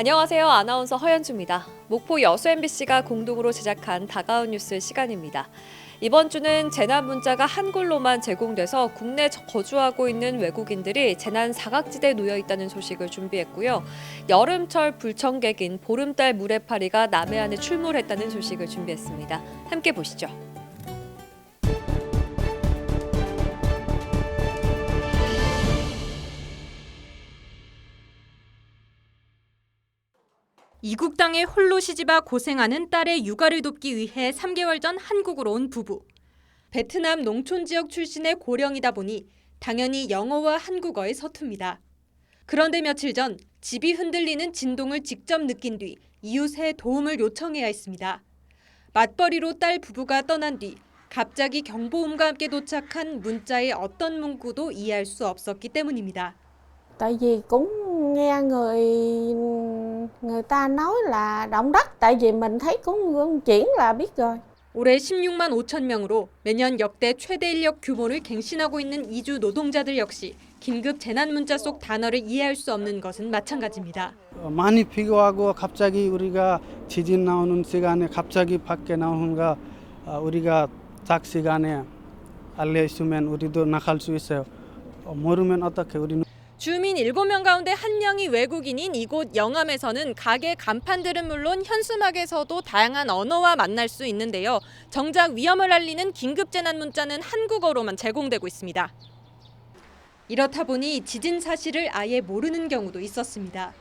안녕하세요. 아나운서 허연주입니다. 목포 여수 MBC가 공동으로 제작한 다가온 뉴스 시간입니다. 이번 주는 재난 문자가 한글로만 제공돼서 국내 거주하고 있는 외국인들이 재난 사각지대에 놓여 있다는 소식을 준비했고요. 여름철 불청객인 보름달 물해파리가 남해안에 출몰했다는 소식을 준비했습니다. 함께 보시죠. 이국 땅에 홀로 시집와 고생하는 딸의 육아를 돕기 위해 3개월 전 한국으로 온 부부. 베트남 농촌 지역 출신의 고령이다 보니 당연히 영어와 한국어에 서툽니다. 그런데 며칠 전 집이 흔들리는 진동을 직접 느낀 뒤 이웃의 도움을 요청해야 했습니다. 맞벌이로 딸 부부가 떠난 뒤 갑자기 경보음과 함께 도착한 문자의 어떤 문구도 이해할 수 없었기 때문입니다. Tại vì cũng nghe người ta nói là động đất, tại vì mình thấy cũng chuyển là biết rồi. 올해 16만 5천 명으로 매년 역대 최대 인력 규모를 갱신하고 있는 이주 노동자들 역시 긴급 재난 문자 속 단어를 이해할 수 없는 것은 마찬가지입니다. 많이 피곤하고 갑자기 우리가 지진 나오는 시간에 갑자기 밖에 나오는가 우리가 딱 시간에 알려주면 우리도 나갈 수 있어요. 모르면 어떻게 우리는 주민 7명 가운데 1명이 외국인인 이곳 영암에서는 가게 간판들은 물론 현수막에서도 다양한 언어와 만날 수 있는데요. 정작 위험을 알리는 긴급재난 문자는 한국어로만 제공되고 있습니다. 이렇다 보니 지진 사실을 아예 모르는 경우도 있었습니다.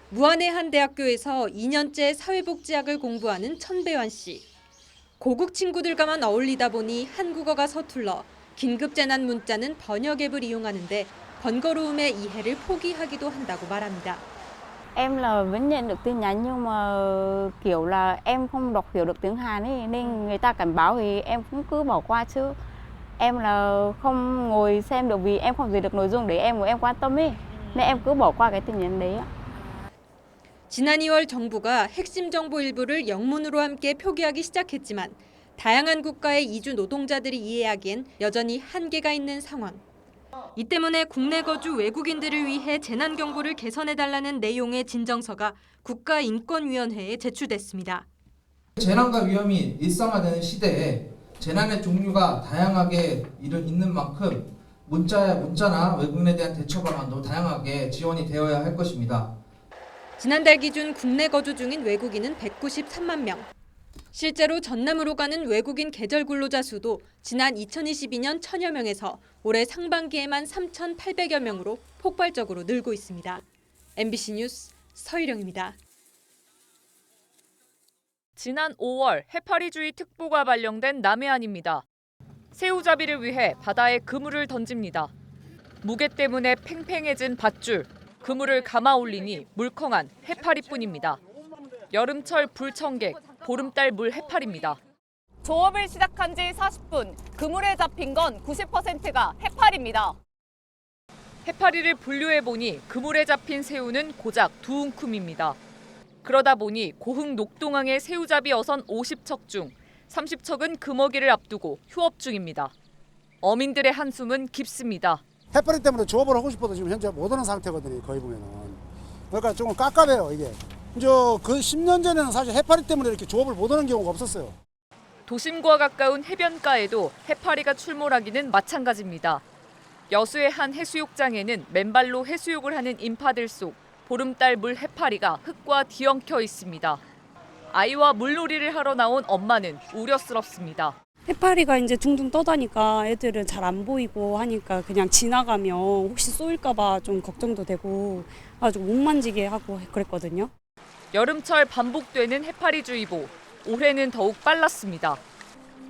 무안의 한 대학교에서 2년째 사회복지학을 공부하는 천배환 씨. 고국 친구들과만 어울리다 보니 한국어가 서툴러 긴급재난 문자는 번역 앱을 이용하는데 번거로움의 이해를 포기하기도 한다고 말합니다. Em là vẫn nhận được tin nhắn nhưng mà kiểu là em không đọc hiểu được tiếng Hàn ấy nên người ta cảnh báo thì em cũng cứ bỏ qua chứ. Em là không ngồi xem được vì em không dịch được nội dung để em quan tâm ấy. Nên em cứ bỏ qua cái tin nhắn đấy ạ. 지난 2월 정부가 핵심 정보 일부를 영문으로 함께 표기하기 시작했지만 다양한 국가의 이주 노동자들이 이해하기엔 여전히 한계가 있는 상황. 이 때문에 국내 거주 외국인들을 위해 재난 경보를 개선해달라는 내용의 진정서가 국가인권위원회에 제출됐습니다. 재난과 위험이 일상화되는 시대에 재난의 종류가 다양하게 있는 만큼 문자나 외국인에 대한 대처 방안도 다양하게 지원이 되어야 할 것입니다. 지난달 기준 국내 거주 중인 외국인은 193만 명. 실제로 전남으로 가는 외국인 계절 근로자 수도 지난 2022년 1,000여 명에서 올해 상반기에만 3,800여 명으로 폭발적으로 늘고 있습니다. MBC 뉴스 서희령입니다. 지난 5월 해파리주의 특보가 발령된 남해안입니다. 새우잡이를 위해 바다에 그물을 던집니다. 무게 때문에 팽팽해진 밧줄, 그물을 감아 올리니 물컹한 해파리뿐입니다. 여름철 불청객, 보름달 물 해파리입니다. 조업을 시작한 지 40분, 그물에 잡힌 건 90%가 해파리입니다. 해파리를 분류해보니 그물에 잡힌 새우는 고작 2움큼입니다. 그러다 보니 고흥 녹동항의 새우잡이 어선 50척 중 30척은 금어기를 앞두고 휴업 중입니다. 어민들의 한숨은 깊습니다. 해파리 때문에 조업을 하고 싶어도 지금 현재 못 하는 상태거든요. 거의 보면은. 그러니까 조금 깝깝해요, 이게. 그 10년 전에는 사실 해파리 때문에 이렇게 조업을 못 하는 경우가 없었어요. 도심과 가까운 해변가에도 해파리가 출몰하기는 마찬가지입니다. 여수의 한 해수욕장에는 맨발로 해수욕을 하는 인파들 속 보름달 물 해파리가 흙과 뒤엉켜 있습니다. 아이와 물놀이를 하러 나온 엄마는 우려스럽습니다. 해파리가 이제 둥둥 떠다니까 애들은 잘 안 보이고 하니까 그냥 지나가면 혹시 쏘일까봐 좀 걱정도 되고 아주 못 만지게 하고 그랬거든요. 여름철 반복되는 해파리주의보, 올해는 더욱 빨랐습니다.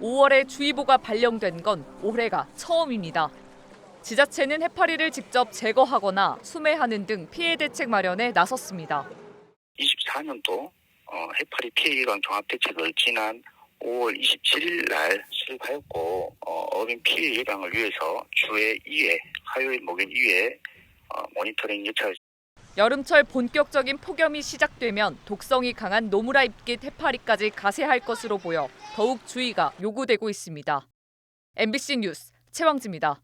5월에 주의보가 발령된 건 올해가 처음입니다. 지자체는 해파리를 직접 제거하거나 수매하는 등 피해 대책 마련에 나섰습니다. 24년도 해파리 피해 예방 종합대책을 지난 5월 27일 날 수립하였고 어민 피해 예방을 위해서 주에 2회, 화요일, 목요일 2회 모니터링 예찰. 여름철 본격적인 폭염이 시작되면 독성이 강한 노무라 잎깃 해파리까지 가세할 것으로 보여 더욱 주의가 요구되고 있습니다. MBC 뉴스 최왕지입니다.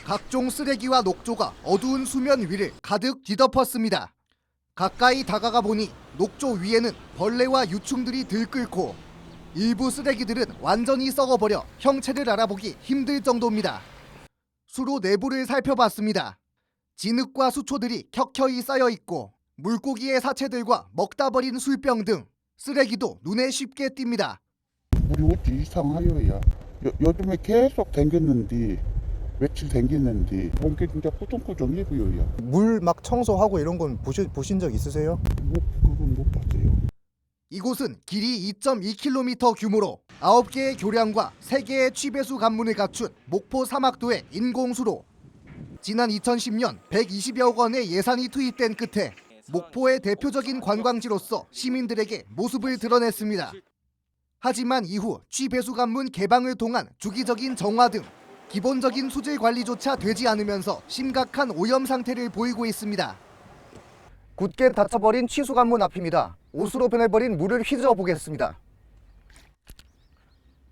각종 쓰레기와 녹조가 어두운 수면 위를 가득 뒤덮었습니다. 가까이 다가가 보니 녹조 위에는 벌레와 유충들이 들끓고 일부 쓰레기들은 완전히 썩어버려 형체를 알아보기 힘들 정도입니다. 수로 내부를 살펴봤습니다. 진흙과 수초들이 켜켜이 쌓여 있고 물고기의 사체들과 먹다 버린 술병 등 쓰레기도 눈에 쉽게 띕니다. 물이 어찌 이상하여야. 요즘에 계속 댕겼는데 며칠 댕겼는데 뭔게 진짜 꾸정꾸정해보여요. 물 막 청소하고 이런 건 보신 적 있으세요? 그건 못 봤어요. 이곳은 길이 2.2km 규모로 9개의 교량과 3개의 취배수 관문을 갖춘 목포 사막도의 인공수로. 지난 2010년 120여억 원의 예산이 투입된 끝에 목포의 대표적인 관광지로서 시민들에게 모습을 드러냈습니다. 하지만 이후 취배수 관문 개방을 통한 주기적인 정화 등 기본적인 수질 관리조차 되지 않으면서 심각한 오염 상태를 보이고 있습니다. 굳게 닫혀버린 취수 관문 앞입니다. 옷으로 변해버린 물을 휘저어 보겠습니다.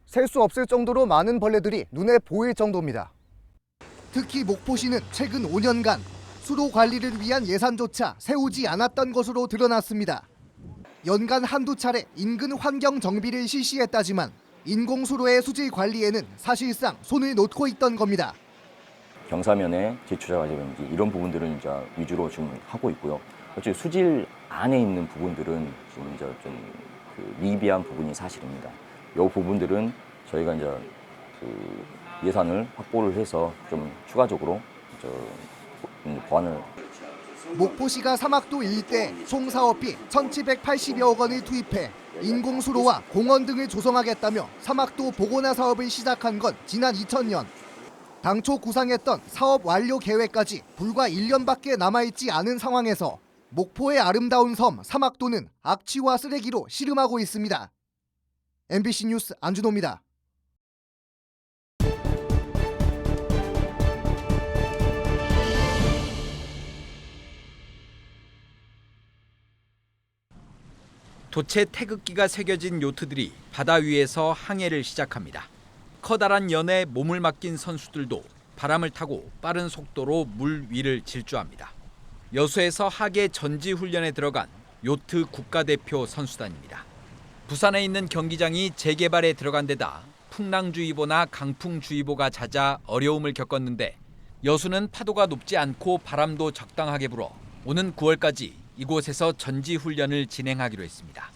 셀 수 없을 정도로 많은 벌레들이 눈에 보일 정도입니다. 특히 목포시는 최근 5년간 수로 관리를 위한 예산조차 세우지 않았던 것으로 드러났습니다. 연간 한두 차례 인근 환경 정비를 실시했다지만 인공수로의 수질 관리에는 사실상 손을 놓고 있던 겁니다. 경사면의 제초자라든지 이런 부분들은 이제 위주로 지금 하고 있고요. 어차피 수질 안에 있는 부분들은 지금 이제 좀 그 미비한 부분이 사실입니다. 이 부분들은 저희가 이제 그 예산을 확보를 해서 좀 추가적으로 보완을. 목포시가 사막도 일대 총 사업비 1,780여억 원을 투입해 인공수로와 공원 등을 조성하겠다며 사막도 복원화 사업을 시작한 건 지난 2000년. 당초 구상했던 사업 완료 계획까지 불과 1년밖에 남아있지 않은 상황에서 목포의 아름다운 섬 사막도는 악취와 쓰레기로 씨름하고 있습니다. MBC 뉴스 안준호입니다. 도체 태극기가 새겨진 요트들이 바다 위에서 항해를 시작합니다. 커다란 연에 몸을 맡긴 선수들도 바람을 타고 빠른 속도로 물 위를 질주합니다. 여수에서 하계 전지 훈련에 들어간 요트 국가대표 선수단입니다. 부산에 있는 경기장이 재개발에 들어간 데다 풍랑주의보나 강풍주의보가 잦아 어려움을 겪었는데 여수는 파도가 높지 않고 바람도 적당하게 불어 오는 9월까지 이곳에서 전지 훈련을 진행하기로 했습니다.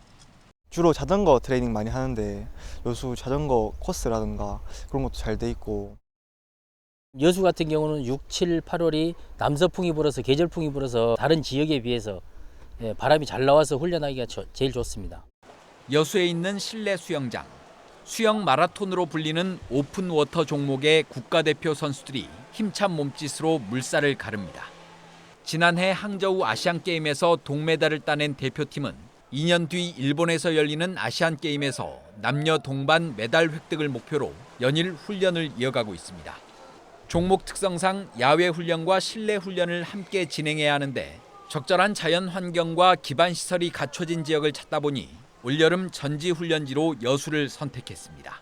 주로 자전거 트레이닝 많이 하는데 여수 자전거 코스라든가 그런 것도 잘 돼 있고. 여수 같은 경우는 6, 7, 8월이 남서풍이 불어서 계절풍이 불어서 다른 지역에 비해서 바람이 잘 나와서 훈련하기가 제일 좋습니다. 여수에 있는 실내 수영장, 수영 마라톤으로 불리는 오픈워터 종목의 국가대표 선수들이 힘찬 몸짓으로 물살을 가릅니다. 지난해 항저우 아시안게임에서 동메달을 따낸 대표팀은 2년 뒤 일본에서 열리는 아시안게임에서 남녀 동반 메달 획득을 목표로 연일 훈련을 이어가고 있습니다. 종목 특성상 야외 훈련과 실내 훈련을 함께 진행해야 하는데 적절한 자연 환경과 기반 시설이 갖춰진 지역을 찾다 보니 올여름 전지 훈련지로 여수를 선택했습니다.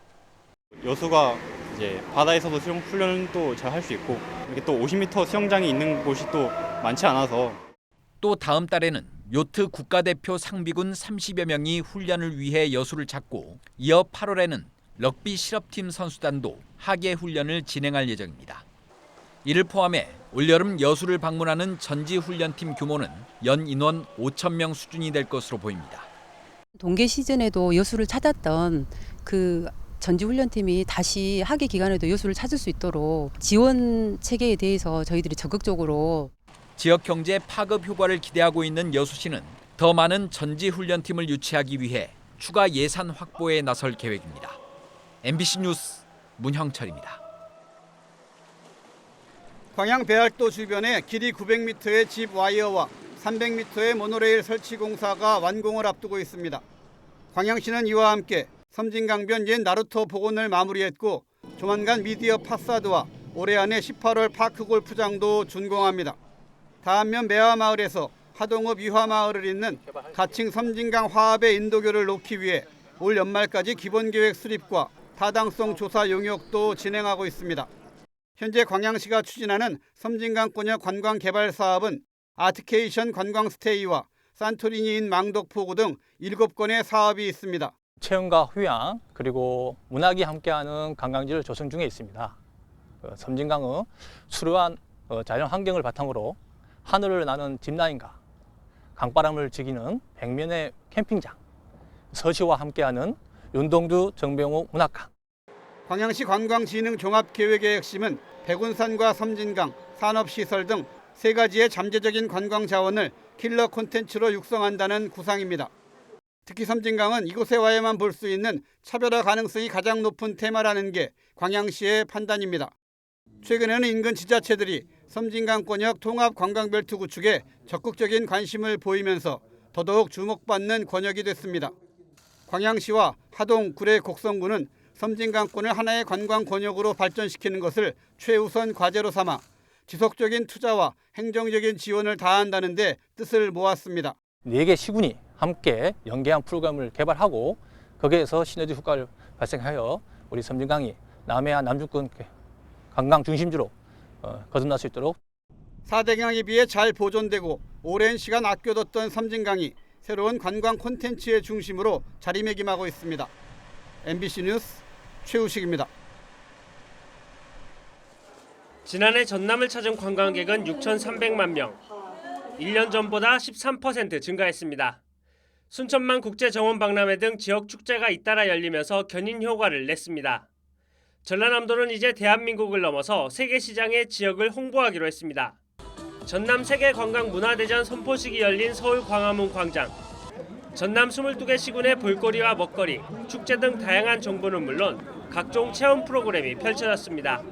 여수가 이제 바다에서도 수영 훈련도 잘 할 수 있고 이렇게 또 50m 수영장이 있는 곳이 또 많지 않아서. 또 다음 달에는 요트 국가대표 상비군 30여 명이 훈련을 위해 여수를 찾고 이어 8월에는 럭비 실업팀 선수단도 하계 훈련을 진행할 예정입니다. 이를 포함해 올여름 여수를 방문하는 전지 훈련팀 규모는 연 인원 5,000명 수준이 될 것으로 보입니다. 동계 시즌에도 여수를 찾았던 그 전지훈련팀이 다시 하계 기간에도 여수를 찾을 수 있도록 지원 체계에 대해서 저희들이 적극적으로. 지역 경제 파급 효과를 기대하고 있는 여수시는 더 많은 전지훈련팀을 유치하기 위해 추가 예산 확보에 나설 계획입니다. MBC 뉴스 문형철입니다. 광양 배알도 주변에 길이 900m의 집 와이어와 300m의 모노레일 설치 공사가 완공을 앞두고 있습니다. 광양시는 이와 함께 섬진강변 옛 나루터 복원을 마무리했고 조만간 미디어 파사드와 올해 안에 18월 파크 골프장도 준공합니다. 다한면 매화마을에서 하동읍 유화마을을 잇는 가칭 섬진강 화합의 인도교를 놓기 위해 올 연말까지 기본계획 수립과 타당성 조사 용역도 진행하고 있습니다. 현재 광양시가 추진하는 섬진강권역 관광 개발 사업은 아트케이션 관광스테이와 산토리니인 망덕포구 등 7건의 사업이 있습니다. 체험과 휴양 그리고 문학이 함께하는 관광지를 조성 중에 있습니다. 섬진강의 수려한 자연 환경을 바탕으로 하늘을 나는 짚라인과 강바람을 즐기는 백면의 캠핑장, 서시와 함께하는 윤동주 정병욱 문학관. 광양시 관광진흥 종합계획의 핵심은 백운산과 섬진강, 산업시설 등 3가지의 잠재적인 관광 자원을 킬러 콘텐츠로 육성한다는 구상입니다. 특히 섬진강은 이곳에 와야만 볼 수 있는 차별화 가능성이 가장 높은 테마라는 게 광양시의 판단입니다. 최근에는 인근 지자체들이 섬진강권역 통합관광벨트 구축에 적극적인 관심을 보이면서 더더욱 주목받는 권역이 됐습니다. 광양시와 하동, 구례, 곡성군은 섬진강권을 하나의 관광 권역으로 발전시키는 것을 최우선 과제로 삼아 지속적인 투자와 행정적인 지원을 다한다는 데 뜻을 모았습니다. 4개 시군이 함께 연계한 프로그램을 개발하고 거기에서 시너지 효과를 발생하여 우리 섬진강이 남해안 남중권 관광 중심지로 거듭날 수 있도록 4대강에 비해 잘 보존되고 오랜 시간 아껴뒀던 섬진강이 새로운 관광 콘텐츠의 중심으로 자리매김하고 있습니다. MBC 뉴스 최우식입니다. 지난해 전남을 찾은 관광객은 6,300만 명. 1년 전보다 13% 증가했습니다. 순천만 국제정원박람회 등 지역 축제가 잇따라 열리면서 견인 효과를 냈습니다. 전라남도는 이제 대한민국을 넘어서 세계시장의 지역을 홍보하기로 했습니다. 전남 세계관광문화대전 선포식이 열린 서울 광화문 광장. 전남 22개 시군의 볼거리와 먹거리, 축제 등 다양한 정보는 물론 각종 체험 프로그램이 펼쳐졌습니다.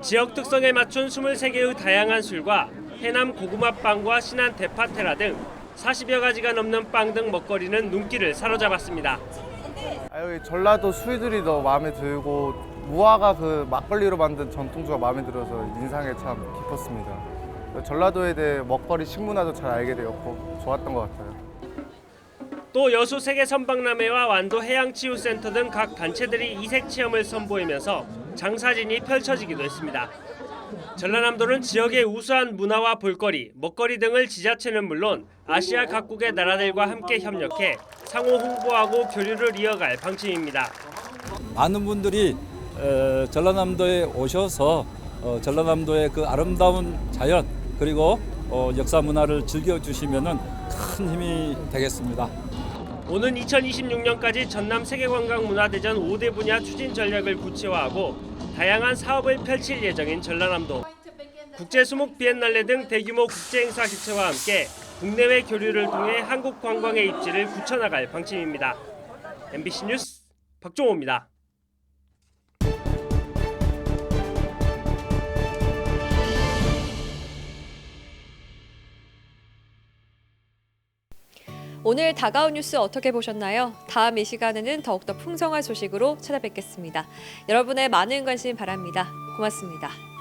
지역 특성에 맞춘 23개의 다양한 술과 해남 고구마빵과 신안 대파테라 등 40여 가지가 넘는 빵 등 먹거리는 눈길을 사로잡았습니다. 전라도 술들이 너무 마음에 들고 무화과 그 막걸리로 만든 전통주가 마음에 들어서 인상에 참 깊었습니다. 전라도에 대해 먹거리 식문화도 잘 알게 되었고 좋았던 것 같아요. 또 여수 세계 선박람회와 완도 해양치유센터 등 각 단체들이 이색 체험을 선보이면서 장사진이 펼쳐지기도 했습니다. 전라남도는 지역의 우수한 문화와 볼거리, 먹거리 등을 지자체는 물론 아시아 각국의 나라들과 함께 협력해 상호 홍보하고 교류를 이어갈 방침입니다. 많은 분들이 전라남도에 오셔서 전라남도의 그 아름다운 자연 그리고 역사 문화를 즐겨주시면 큰 힘이 되겠습니다. 오는 2026년까지 전남 세계관광문화대전 5대 분야 추진 전략을 구체화하고 다양한 사업을 펼칠 예정인 전라남도. 국제수목 비엔날레 등 대규모 국제행사 개최와 함께 국내외 교류를 통해 한국 관광의 입지를 굳혀나갈 방침입니다. MBC 뉴스 박종호입니다. 오늘 다가온 뉴스 어떻게 보셨나요? 다음 이 시간에는 더욱더 풍성한 소식으로 찾아뵙겠습니다. 여러분의 많은 관심 바랍니다. 고맙습니다.